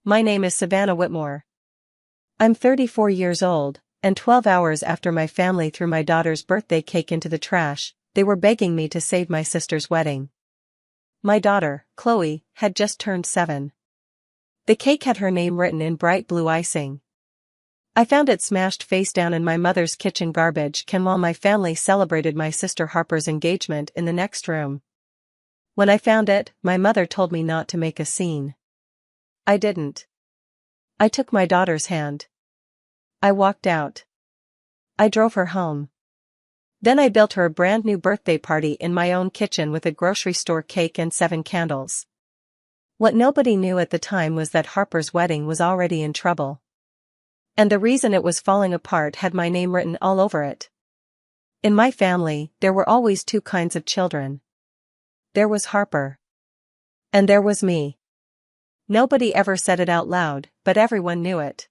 My name is Savannah Whitmore. I'm 34 years old, and 12 hours after my family threw my daughter's birthday cake into the trash, they were begging me to save my sister's wedding. My daughter, Chloe, had just turned 7. The cake had her name written in bright blue icing. I found it smashed face down in my mother's kitchen garbage can while my family celebrated my sister Harper's engagement in the next room. When I found it, my mother told me not to make a scene. I didn't. I took my daughter's hand. I walked out. I drove her home. Then I built her a brand new birthday party in my own kitchen with a grocery store cake and 7 candles. What nobody knew at the time was that Harper's wedding was already in trouble. And the reason it was falling apart had my name written all over it. In my family, there were always 2 kinds of children. There was Harper. And there was me. Nobody ever said it out loud, but everyone knew it.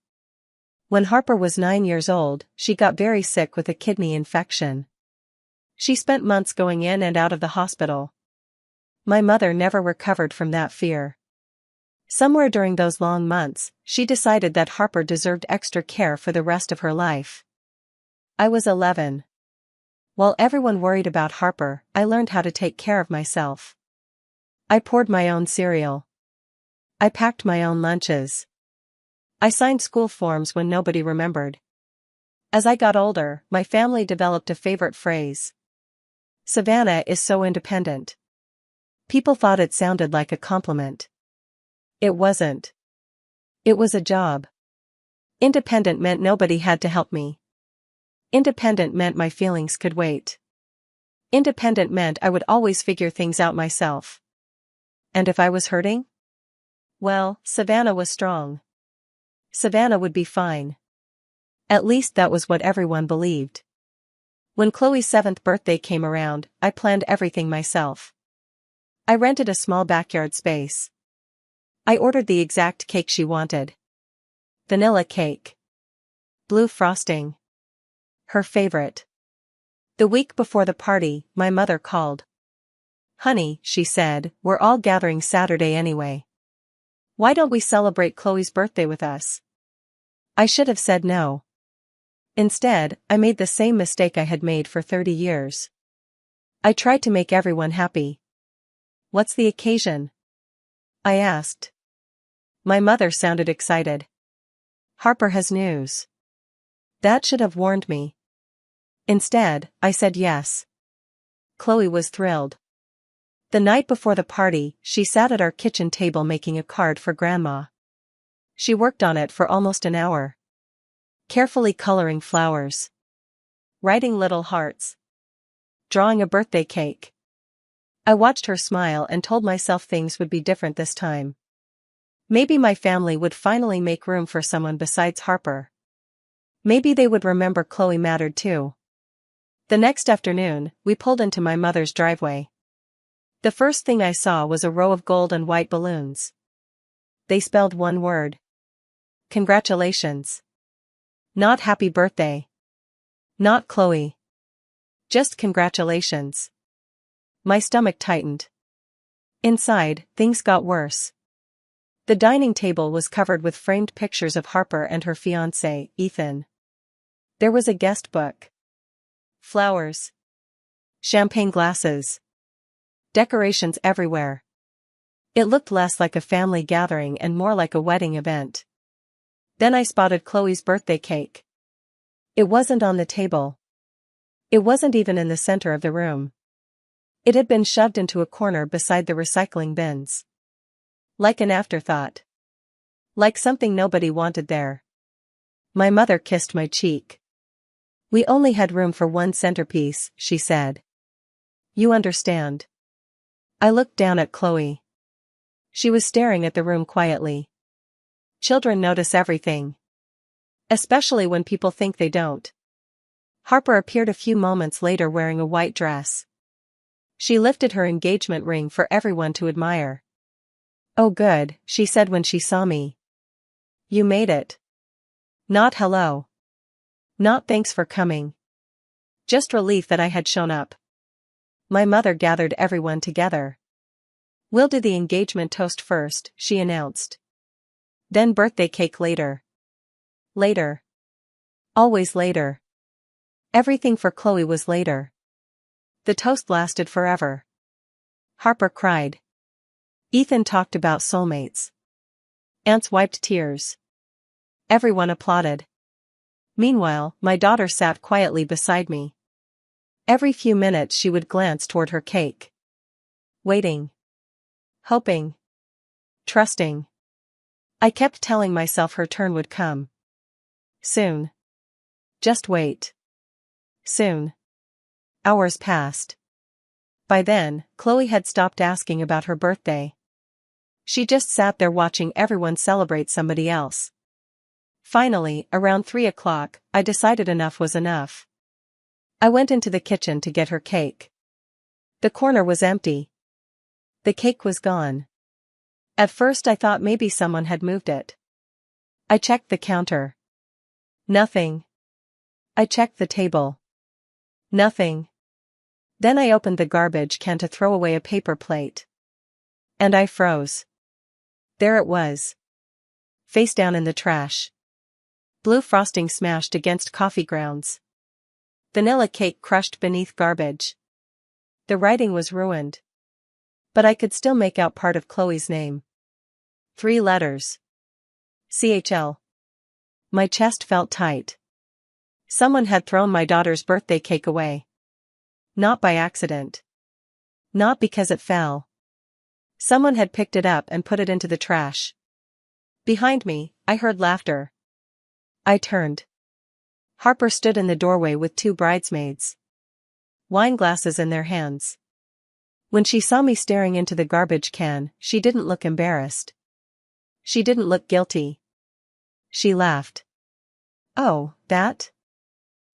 When Harper was 9 years old, she got very sick with a kidney infection. She spent months going in and out of the hospital. My mother never recovered from that fear. Somewhere during those long months, she decided that Harper deserved extra care for the rest of her life. I was 11. While everyone worried about Harper, I learned how to take care of myself. I poured my own cereal. I packed my own lunches. I signed school forms when nobody remembered. As I got older, my family developed a favorite phrase. Savannah is so independent. People thought it sounded like a compliment. It wasn't. It was a job. Independent meant nobody had to help me. Independent meant my feelings could wait. Independent meant I would always figure things out myself. And if I was hurting? Well, Savannah was strong. Savannah would be fine. At least that was what everyone believed. When Chloe's 7th birthday came around, I planned everything myself. I rented a small backyard space. I ordered the exact cake she wanted. Vanilla cake. Blue frosting. Her favorite. The week before the party, my mother called. Honey, she said, we're all gathering Saturday anyway. Why don't we celebrate Chloe's birthday with us? I should have said no. Instead, I made the same mistake I had made for 30 years. I tried to make everyone happy. What's the occasion? I asked. My mother sounded excited. Harper has news. That should have warned me. Instead, I said yes. Chloe was thrilled. The night before the party, she sat at our kitchen table making a card for Grandma. She worked on it for almost an hour. Carefully coloring flowers. Writing little hearts. Drawing a birthday cake. I watched her smile and told myself things would be different this time. Maybe my family would finally make room for someone besides Harper. Maybe they would remember Chloe mattered too. The next afternoon, we pulled into my mother's driveway. The first thing I saw was a row of gold and white balloons. They spelled one word. Congratulations. Not happy birthday. Not Chloe. Just congratulations. My stomach tightened. Inside, things got worse. The dining table was covered with framed pictures of Harper and her fiancé, Ethan. There was a guest book. Flowers. Champagne glasses. Decorations everywhere. It looked less like a family gathering and more like a wedding event. Then I spotted Chloe's birthday cake. It wasn't on the table. It wasn't even in the center of the room. It had been shoved into a corner beside the recycling bins. Like an afterthought. Like something nobody wanted there. My mother kissed my cheek. We only had room for one centerpiece, she said. You understand. I looked down at Chloe. She was staring at the room quietly. Children notice everything. Especially when people think they don't. Harper appeared a few moments later wearing a white dress. She lifted her engagement ring for everyone to admire. Oh good, she said when she saw me. You made it. Not hello. Not thanks for coming. Just relief that I had shown up. My mother gathered everyone together. We'll do the engagement toast first, she announced. Then birthday cake later. Later. Always later. Everything for Chloe was later. The toast lasted forever. Harper cried. Ethan talked about soulmates. Aunts wiped tears. Everyone applauded. Meanwhile, my daughter sat quietly beside me. Every few minutes she would glance toward her cake. Waiting. Hoping. Trusting. I kept telling myself her turn would come. Soon. Just wait. Soon. Hours passed. By then, Chloe had stopped asking about her birthday. She just sat there watching everyone celebrate somebody else. Finally, around 3 o'clock, I decided enough was enough. I went into the kitchen to get her cake. The corner was empty. The cake was gone. At first I thought maybe someone had moved it. I checked the counter. Nothing. I checked the table. Nothing. Then I opened the garbage can to throw away a paper plate. And I froze. There it was. Face down in the trash. Blue frosting smashed against coffee grounds. Vanilla cake crushed beneath garbage. The writing was ruined. But I could still make out part of Chloe's name. 3 letters. CHL. My chest felt tight. Someone had thrown my daughter's birthday cake away. Not by accident. Not because it fell. Someone had picked it up and put it into the trash. Behind me, I heard laughter. I turned. Harper stood in the doorway with 2 bridesmaids. Wine glasses in their hands. When she saw me staring into the garbage can, she didn't look embarrassed. She didn't look guilty. She laughed. Oh, that?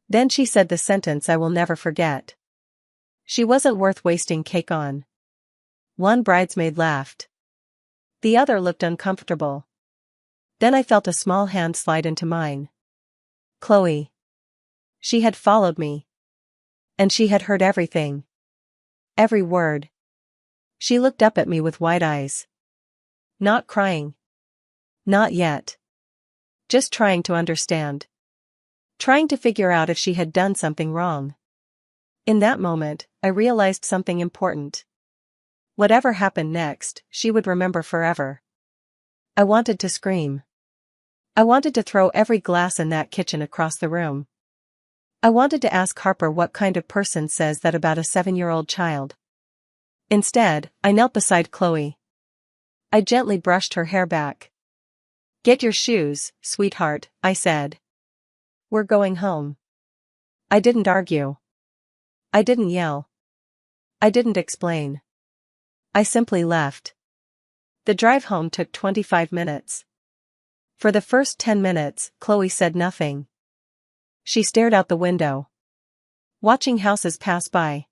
Then she said the sentence I will never forget. She wasn't worth wasting cake on. One bridesmaid laughed. The other looked uncomfortable. Then I felt a small hand slide into mine. Chloe. She had followed me. And she had heard everything. Every word. She looked up at me with wide eyes. Not crying. Not yet. Just trying to understand. Trying to figure out if she had done something wrong. In that moment, I realized something important. Whatever happened next, she would remember forever. I wanted to scream. I wanted to throw every glass in that kitchen across the room. I wanted to ask Harper what kind of person says that about a 7-year-old child. Instead, I knelt beside Chloe. I gently brushed her hair back. Get your shoes, sweetheart, I said. We're going home. I didn't argue. I didn't yell. I didn't explain. I simply left. The drive home took 25 minutes. For the first 10 minutes, Chloe said nothing. She stared out the window. Watching houses pass by.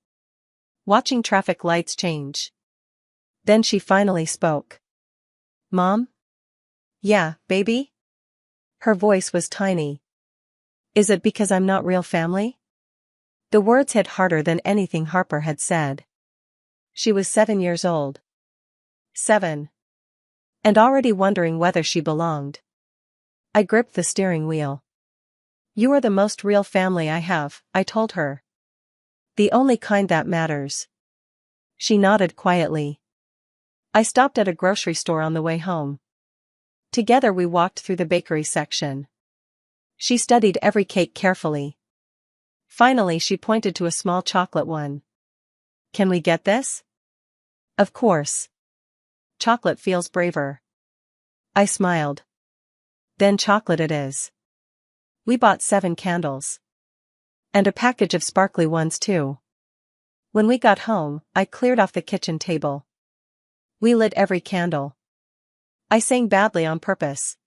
Watching traffic lights change. Then she finally spoke. Mom? Yeah, baby? Her voice was tiny. Is it because I'm not real family? The words hit harder than anything Harper had said. She was 7 years old. 7. And already wondering whether she belonged. I gripped the steering wheel. You are the most real family I have, I told her. The only kind that matters. She nodded quietly. I stopped at a grocery store on the way home. Together we walked through the bakery section. She studied every cake carefully. Finally she pointed to a small chocolate one. Can we get this? Of course. Chocolate feels braver. I smiled. Then chocolate it is. We bought 7 candles. And a package of sparkly ones too. When we got home, I cleared off the kitchen table. We lit every candle. I sang badly on purpose.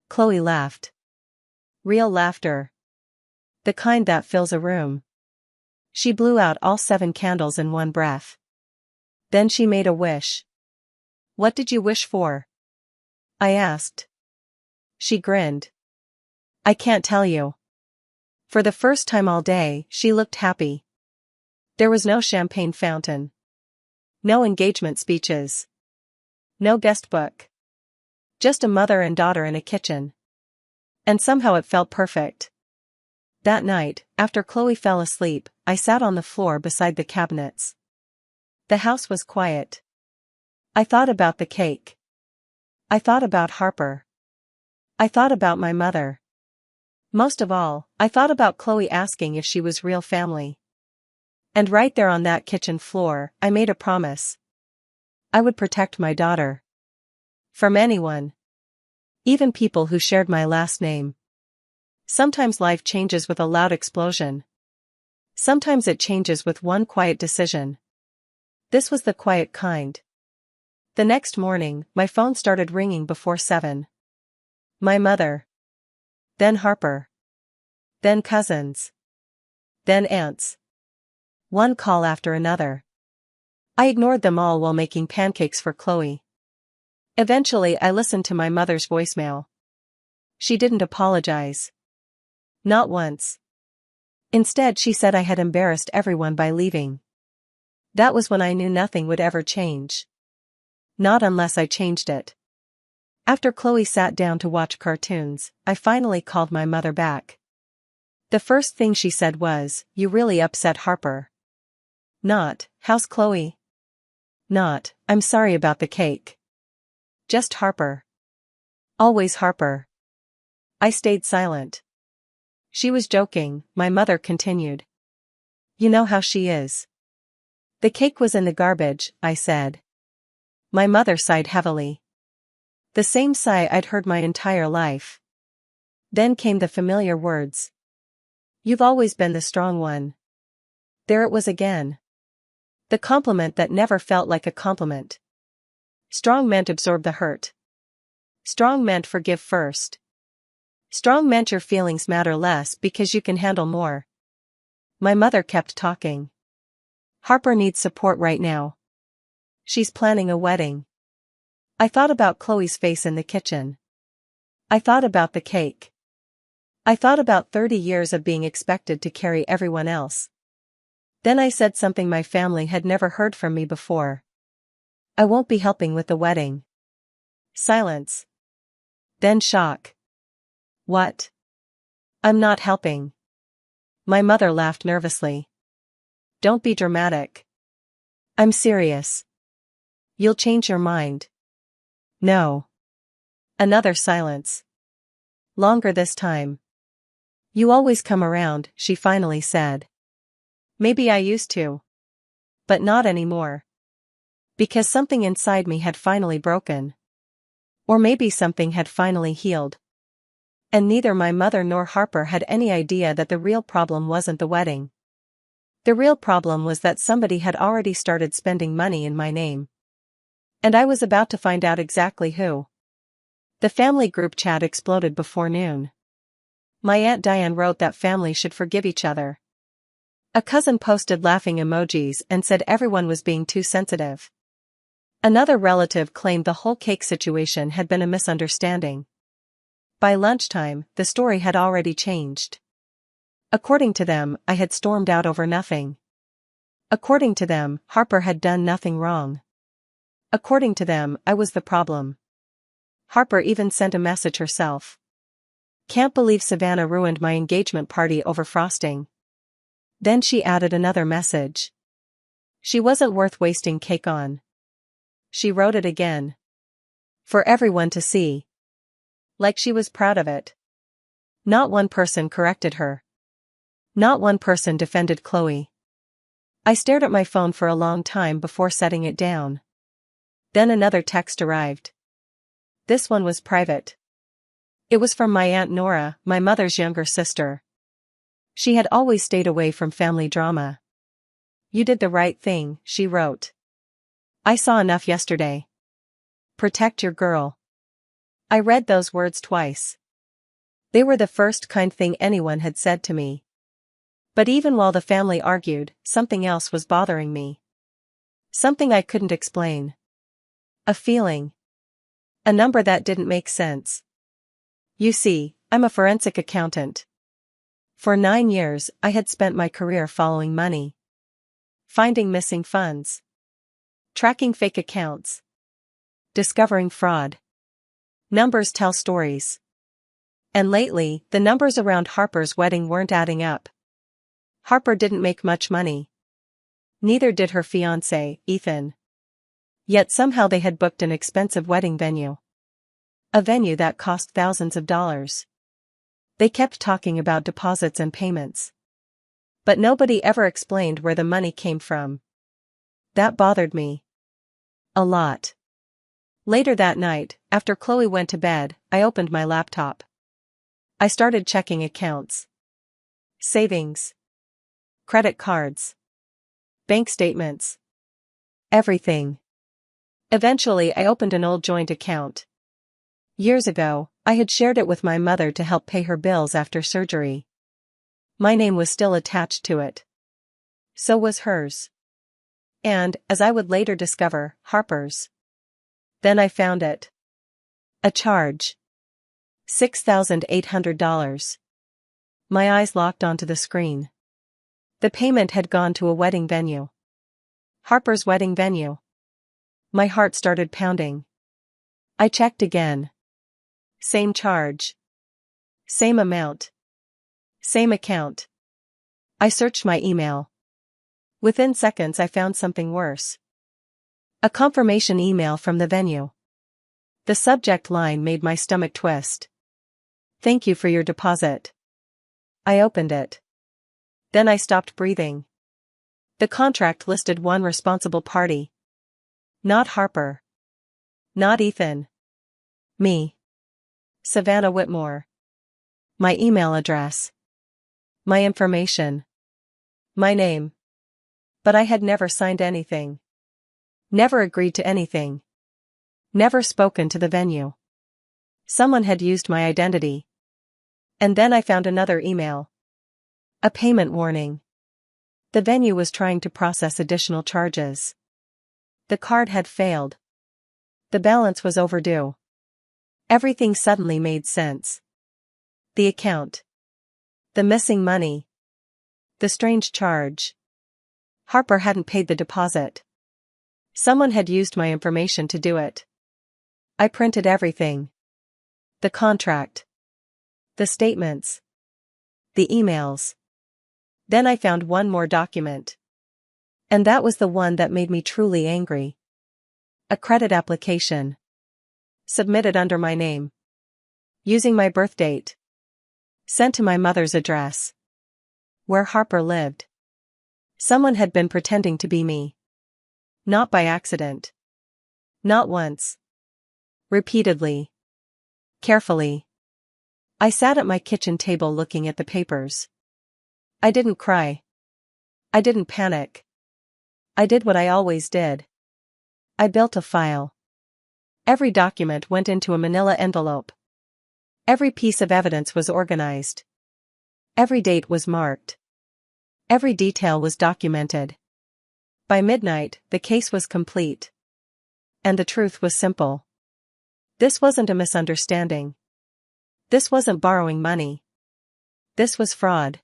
Chloe laughed. Real laughter. The kind that fills a room. She blew out all 7 candles in one breath. Then she made a wish. What did you wish for? I asked. She grinned. I can't tell you. For the first time all day, she looked happy. There was no champagne fountain. No engagement speeches. No guest book. Just a mother and daughter in a kitchen. And somehow it felt perfect. That night, after Chloe fell asleep, I sat on the floor beside the cabinets. The house was quiet. I thought about the cake. I thought about Harper. I thought about my mother. Most of all, I thought about Chloe asking if she was real family. And right there on that kitchen floor, I made a promise. I would protect my daughter. From anyone. Even people who shared my last name. Sometimes life changes with a loud explosion. Sometimes it changes with one quiet decision. This was the quiet kind. The next morning, my phone started ringing before 7. My mother. Then Harper. Then cousins. Then aunts. One call after another. I ignored them all while making pancakes for Chloe. Eventually I listened to my mother's voicemail. She didn't apologize. Not once. Instead she said I had embarrassed everyone by leaving. That was when I knew nothing would ever change. Not unless I changed it. After Chloe sat down to watch cartoons, I finally called my mother back. The first thing she said was, "You really upset Harper." Not, "How's Chloe?" Not, "I'm sorry about the cake." Just Harper. Always Harper. I stayed silent. She was joking, my mother continued. "You know how she is." "The cake was in the garbage," I said. My mother sighed heavily. The same sigh I'd heard my entire life. Then came the familiar words. "You've always been the strong one." There it was again. The compliment that never felt like a compliment. Strong meant absorb the hurt. Strong meant forgive first. Strong meant your feelings matter less because you can handle more. My mother kept talking. "Harper needs support right now. She's planning a wedding." I thought about Chloe's face in the kitchen. I thought about the cake. I thought about 30 years of being expected to carry everyone else. Then I said something my family had never heard from me before. "I won't be helping with the wedding." Silence. Then shock. "What?" "I'm not helping." My mother laughed nervously. "Don't be dramatic." "I'm serious." "You'll change your mind." "No." Another silence. Longer this time. "You always come around," she finally said. Maybe I used to. But not anymore. Because something inside me had finally broken. Or maybe something had finally healed. And neither my mother nor Harper had any idea that the real problem wasn't the wedding. The real problem was that somebody had already started spending money in my name. And I was about to find out exactly who. The family group chat exploded before noon. My Aunt Diane wrote that families should forgive each other. A cousin posted laughing emojis and said everyone was being too sensitive. Another relative claimed the whole cake situation had been a misunderstanding. By lunchtime, the story had already changed. According to them, I had stormed out over nothing. According to them, Harper had done nothing wrong. According to them, I was the problem. Harper even sent a message herself. "Can't believe Savannah ruined my engagement party over frosting." Then she added another message. She wasn't worth wasting cake on. She wrote it again. For everyone to see. Like she was proud of it. Not one person corrected her. Not one person defended Chloe. I stared at my phone for a long time before setting it down. Then another text arrived. This one was private. It was from my Aunt Nora, my mother's younger sister. She had always stayed away from family drama. "You did the right thing," she wrote. "I saw enough yesterday. Protect your girl." I read those words twice. They were the first kind thing anyone had said to me. But even while the family argued, something else was bothering me. Something I couldn't explain. A feeling. A number that didn't make sense. You see, I'm a forensic accountant. For 9 years, I had spent my career following money. Finding missing funds. Tracking fake accounts. Discovering fraud. Numbers tell stories. And lately, the numbers around Harper's wedding weren't adding up. Harper didn't make much money. Neither did her fiancé, Ethan. Yet somehow they had booked an expensive wedding venue. A venue that cost thousands of dollars. They kept talking about deposits and payments. But nobody ever explained where the money came from. That bothered me. A lot. Later that night, after Chloe went to bed, I opened my laptop. I started checking accounts. Savings. Credit cards. Bank statements. Everything. Eventually I opened an old joint account. Years ago, I had shared it with my mother to help pay her bills after surgery. My name was still attached to it. So was hers. And, as I would later discover, Harper's. Then I found it. A charge. $6,800. My eyes locked onto the screen. The payment had gone to a wedding venue. Harper's wedding venue. My heart started pounding. I checked again. Same charge. Same amount. Same account. I searched my email. Within seconds I found something worse. A confirmation email from the venue. The subject line made my stomach twist. Thank you for your deposit. I opened it. Then I stopped breathing. The contract listed one responsible party. Not Harper. Not Ethan. Me. Savannah Whitmore. My email address. My information. My name. But I had never signed anything. Never agreed to anything. Never spoken to the venue. Someone had used my identity. And then I found another email. A payment warning. The venue was trying to process additional charges. The card had failed. The balance was overdue. Everything suddenly made sense. The account. The missing money. The strange charge. Harper hadn't paid the deposit. Someone had used my information to do it. I printed everything. The contract. The statements. The emails. Then I found one more document. And that was the one that made me truly angry. A credit application. Submitted under my name. Using my birth date. Sent to my mother's address. Where Harper lived. Someone had been pretending to be me. Not by accident. Not once. Repeatedly. Carefully. I sat at my kitchen table looking at the papers. I didn't cry. I didn't panic. I did what I always did. I built a file. Every document went into a manila envelope. Every piece of evidence was organized. Every date was marked. Every detail was documented. By midnight, the case was complete. And the truth was simple. This wasn't a misunderstanding. This wasn't borrowing money. This was fraud.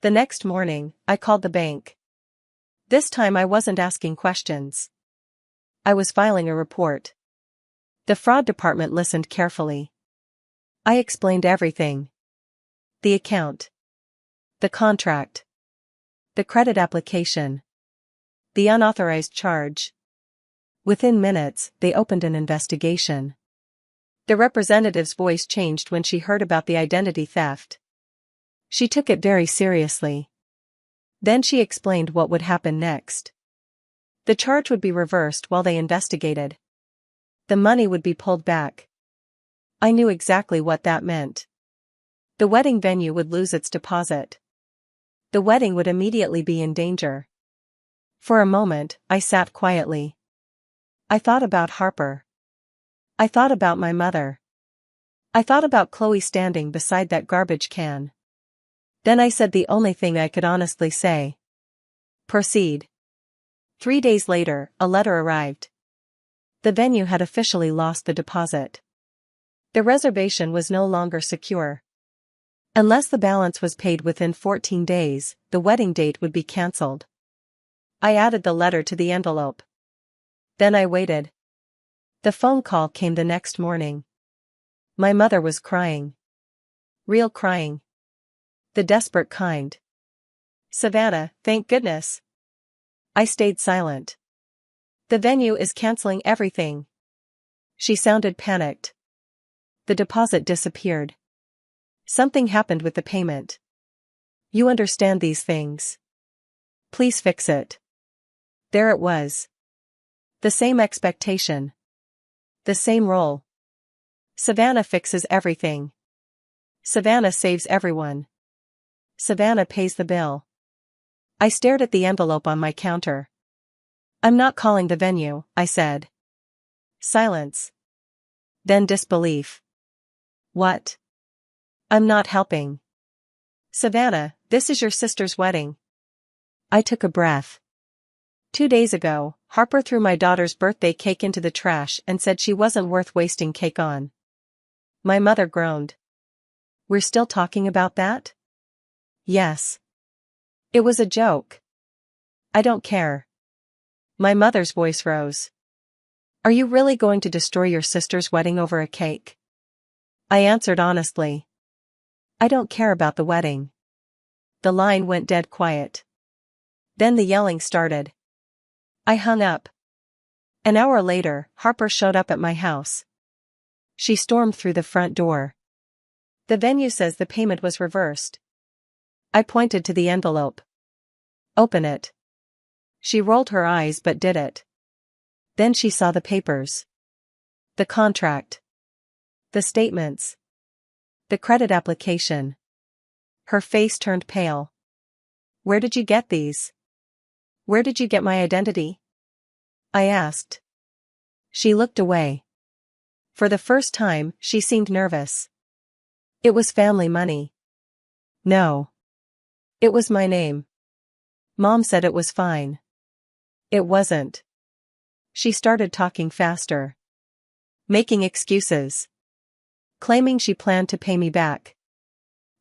The next morning, I called the bank. This time I wasn't asking questions. I was filing a report. The fraud department listened carefully. I explained everything. The account. The contract. The credit application. The unauthorized charge. Within minutes, they opened an investigation. The representative's voice changed when she heard about the identity theft. She took it very seriously. Then she explained what would happen next. The charge would be reversed while they investigated. The money would be pulled back. I knew exactly what that meant. The wedding venue would lose its deposit. The wedding would immediately be in danger. For a moment, I sat quietly. I thought about Harper. I thought about my mother. I thought about Chloe standing beside that garbage can. Then I said the only thing I could honestly say. Proceed. 3 days later, a letter arrived. The venue had officially lost the deposit. The reservation was no longer secure. Unless the balance was paid within 14 days, the wedding date would be cancelled. I added the letter to the envelope. Then I waited. The phone call came the next morning. My mother was crying. Real crying. The desperate kind. Savannah, thank goodness. I stayed silent. The venue is canceling everything. She sounded panicked. The deposit disappeared. Something happened with the payment. You understand these things. Please fix it. There it was. The same expectation. The same role. Savannah fixes everything. Savannah saves everyone. Savannah pays the bill. I stared at the envelope on my counter. I'm not calling the venue, I said. Silence. Then disbelief. What? I'm not helping. Savannah, this is your sister's wedding. I took a breath. 2 days ago, Harper threw my daughter's birthday cake into the trash and said she wasn't worth wasting cake on. My mother groaned. We're still talking about that? Yes. It was a joke. I don't care. My mother's voice rose. Are you really going to destroy your sister's wedding over a cake? I answered honestly. I don't care about the wedding. The line went dead quiet. Then the yelling started. I hung up. An hour later, Harper showed up at my house. She stormed through the front door. The venue says the payment was reversed. I pointed to the envelope. Open it. She rolled her eyes but did it. Then she saw the papers. The contract. The statements. The credit application. Her face turned pale. Where did you get these? Where did you get my identity? I asked. She looked away. For the first time, she seemed nervous. It was family money. No. It was my name. Mom said it was fine. It wasn't. She started talking faster. Making excuses. Claiming she planned to pay me back.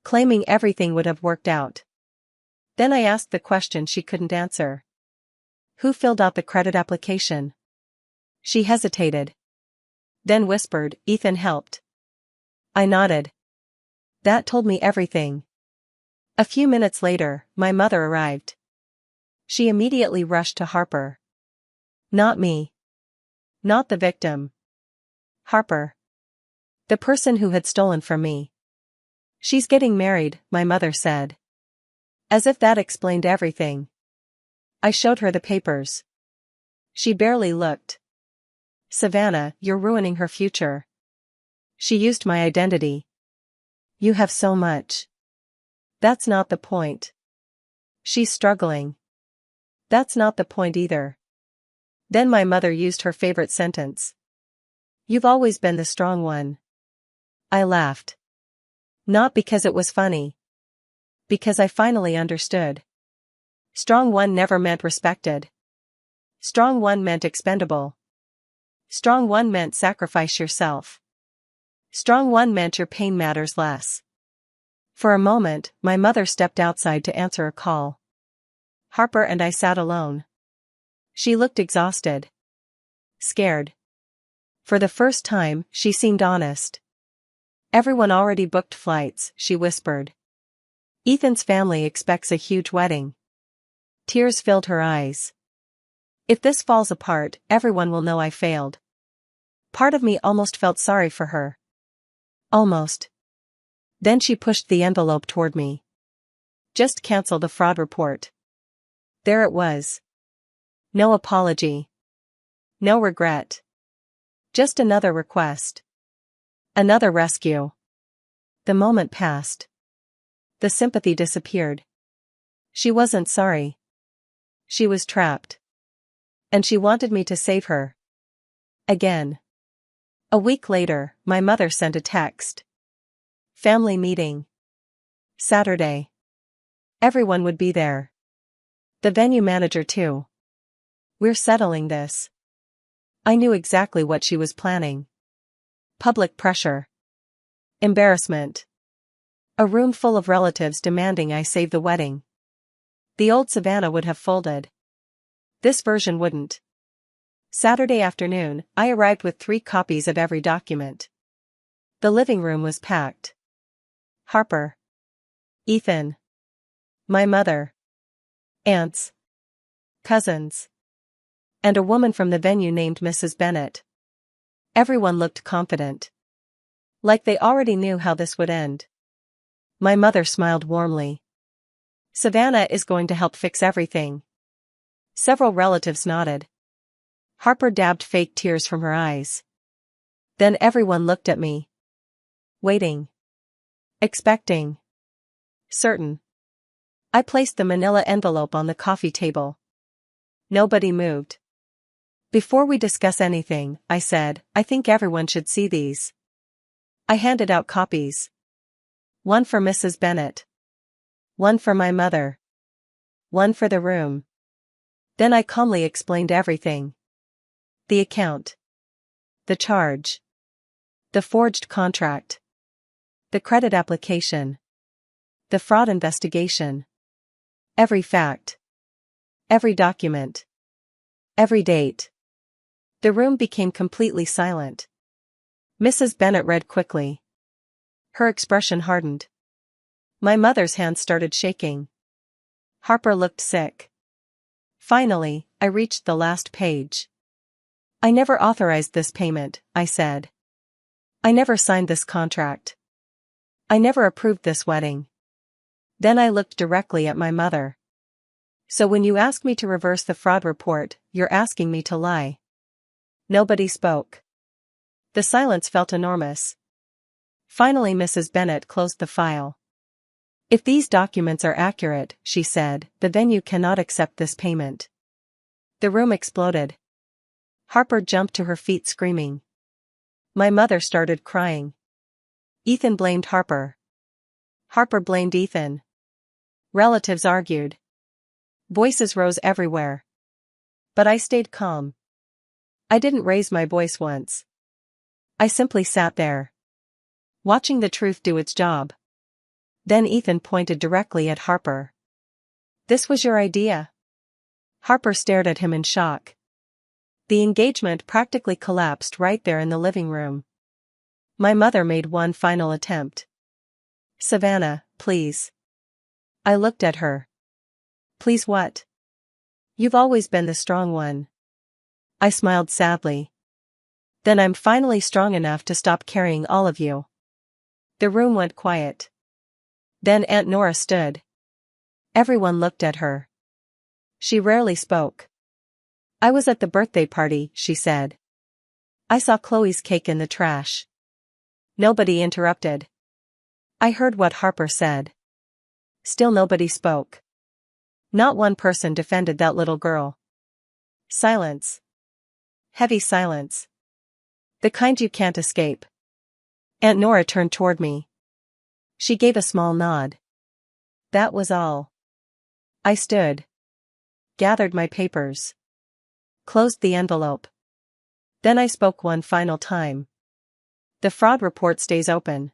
Claiming everything would have worked out. Then I asked the question she couldn't answer. Who filled out the credit application? She hesitated. Then whispered, Ethan helped. I nodded. That told me everything. A few minutes later, my mother arrived. She immediately rushed to Harper. Not me. Not the victim. Harper. The person who had stolen from me. She's getting married, my mother said. As if that explained everything. I showed her the papers. She barely looked. Savannah, you're ruining her future. She used my identity. You have so much. That's not the point. She's struggling. That's not the point either. Then my mother used her favorite sentence. You've always been the strong one. I laughed. Not because it was funny. Because I finally understood. Strong one never meant respected. Strong one meant expendable. Strong one meant sacrifice yourself. Strong one meant your pain matters less. For a moment, my mother stepped outside to answer a call. Harper and I sat alone. She looked exhausted. Scared. For the first time, she seemed honest. Everyone already booked flights, she whispered. Ethan's family expects a huge wedding. Tears filled her eyes. If this falls apart, everyone will know I failed. Part of me almost felt sorry for her. Almost. Then she pushed the envelope toward me. Just cancel the fraud report. There it was. No apology. No regret. Just another request. Another rescue. The moment passed. The sympathy disappeared. She wasn't sorry. She was trapped. And she wanted me to save her. Again. A week later, my mother sent a text. Family meeting. Saturday. Everyone would be there. The venue manager too. We're settling this. I knew exactly what she was planning. Public pressure. Embarrassment. A room full of relatives demanding I save the wedding. The old Savannah would have folded. This version wouldn't. Saturday afternoon, I arrived with 3 copies of every document. The living room was packed. Harper, Ethan, my mother, aunts, cousins, and a woman from the venue named Mrs. Bennet. Everyone looked confident. Like they already knew how this would end. My mother smiled warmly. Savannah is going to help fix everything. Several relatives nodded. Harper dabbed fake tears from her eyes. Then everyone looked at me. Waiting. Expecting. Certain. I placed the manila envelope on the coffee table. Nobody moved. Before we discuss anything, I said, I think everyone should see these. I handed out copies. One for Mrs. Bennet. One for my mother. One for the room. Then I calmly explained everything. The account. The charge. The forged contract. The credit application. The fraud investigation. Every fact. Every document. Every date. The room became completely silent. Mrs. Bennet read quickly. Her expression hardened. My mother's hands started shaking. Harper looked sick. Finally, I reached the last page. I never authorized this payment, I said. I never signed this contract. I never approved this wedding. Then I looked directly at my mother. So when you ask me to reverse the fraud report, you're asking me to lie. Nobody spoke. The silence felt enormous. Finally Mrs. Bennet closed the file. If these documents are accurate, she said, the venue cannot accept this payment. The room exploded. Harper jumped to her feet screaming. My mother started crying. Ethan blamed Harper. Harper blamed Ethan. Relatives argued. Voices rose everywhere. But I stayed calm. I didn't raise my voice once. I simply sat there, watching the truth do its job. Then Ethan pointed directly at Harper. This was your idea? Harper stared at him in shock. The engagement practically collapsed right there in the living room. My mother made one final attempt. Savannah, please. I looked at her. Please what? You've always been the strong one. I smiled sadly. Then I'm finally strong enough to stop carrying all of you. The room went quiet. Then Aunt Nora stood. Everyone looked at her. She rarely spoke. I was at the birthday party, she said. I saw Chloe's cake in the trash. Nobody interrupted. I heard what Harper said. Still nobody spoke. Not one person defended that little girl. Silence. Heavy silence. The kind you can't escape. Aunt Nora turned toward me. She gave a small nod. That was all. I stood. Gathered my papers. Closed the envelope. Then I spoke one final time. The fraud report stays open.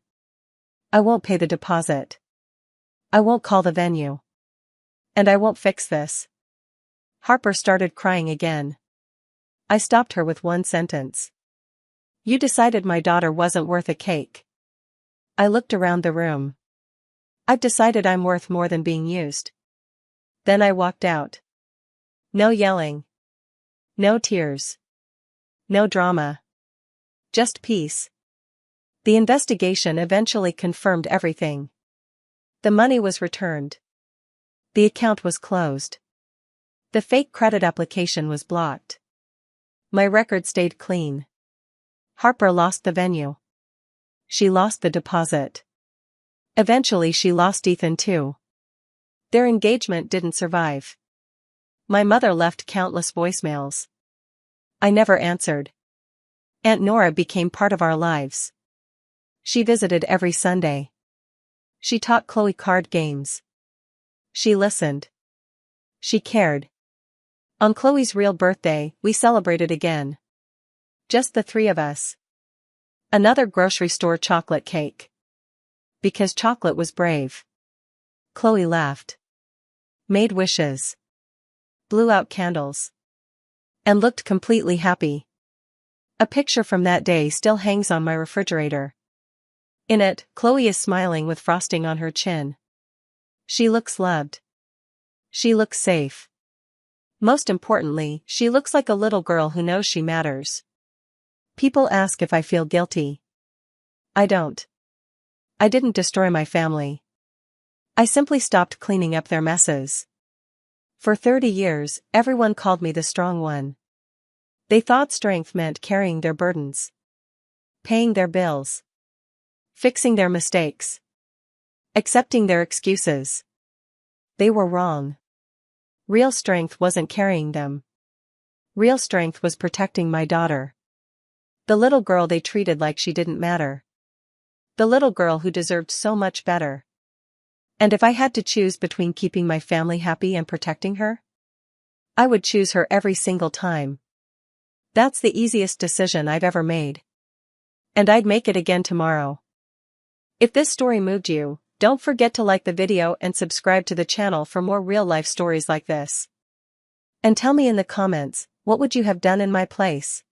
I won't pay the deposit. I won't call the venue. And I won't fix this. Harper started crying again. I stopped her with one sentence. You decided my daughter wasn't worth a cake. I looked around the room. I've decided I'm worth more than being used. Then I walked out. No yelling. No tears. No drama. Just peace. The investigation eventually confirmed everything. The money was returned. The account was closed. The fake credit application was blocked. My record stayed clean. Harper lost the venue. She lost the deposit. Eventually she lost Ethan too. Their engagement didn't survive. My mother left countless voicemails. I never answered. Aunt Nora became part of our lives. She visited every Sunday. She taught Chloe card games. She listened. She cared. On Chloe's real birthday, we celebrated again. Just the three of us. Another grocery store chocolate cake. Because chocolate was brave. Chloe laughed. Made wishes. Blew out candles. And looked completely happy. A picture from that day still hangs on my refrigerator. In it, Chloe is smiling with frosting on her chin. She looks loved. She looks safe. Most importantly, she looks like a little girl who knows she matters. People ask if I feel guilty. I don't. I didn't destroy my family. I simply stopped cleaning up their messes. For 30 years, everyone called me the strong one. They thought strength meant carrying their burdens, paying their bills, fixing their mistakes, accepting their excuses. They were wrong. Real strength wasn't carrying them. Real strength was protecting my daughter. The little girl they treated like she didn't matter. The little girl who deserved so much better. And if I had to choose between keeping my family happy and protecting her, I would choose her every single time. That's the easiest decision I've ever made. And I'd make it again tomorrow. If this story moved you, don't forget to like the video and subscribe to the channel for more real-life stories like this. And tell me in the comments, what would you have done in my place?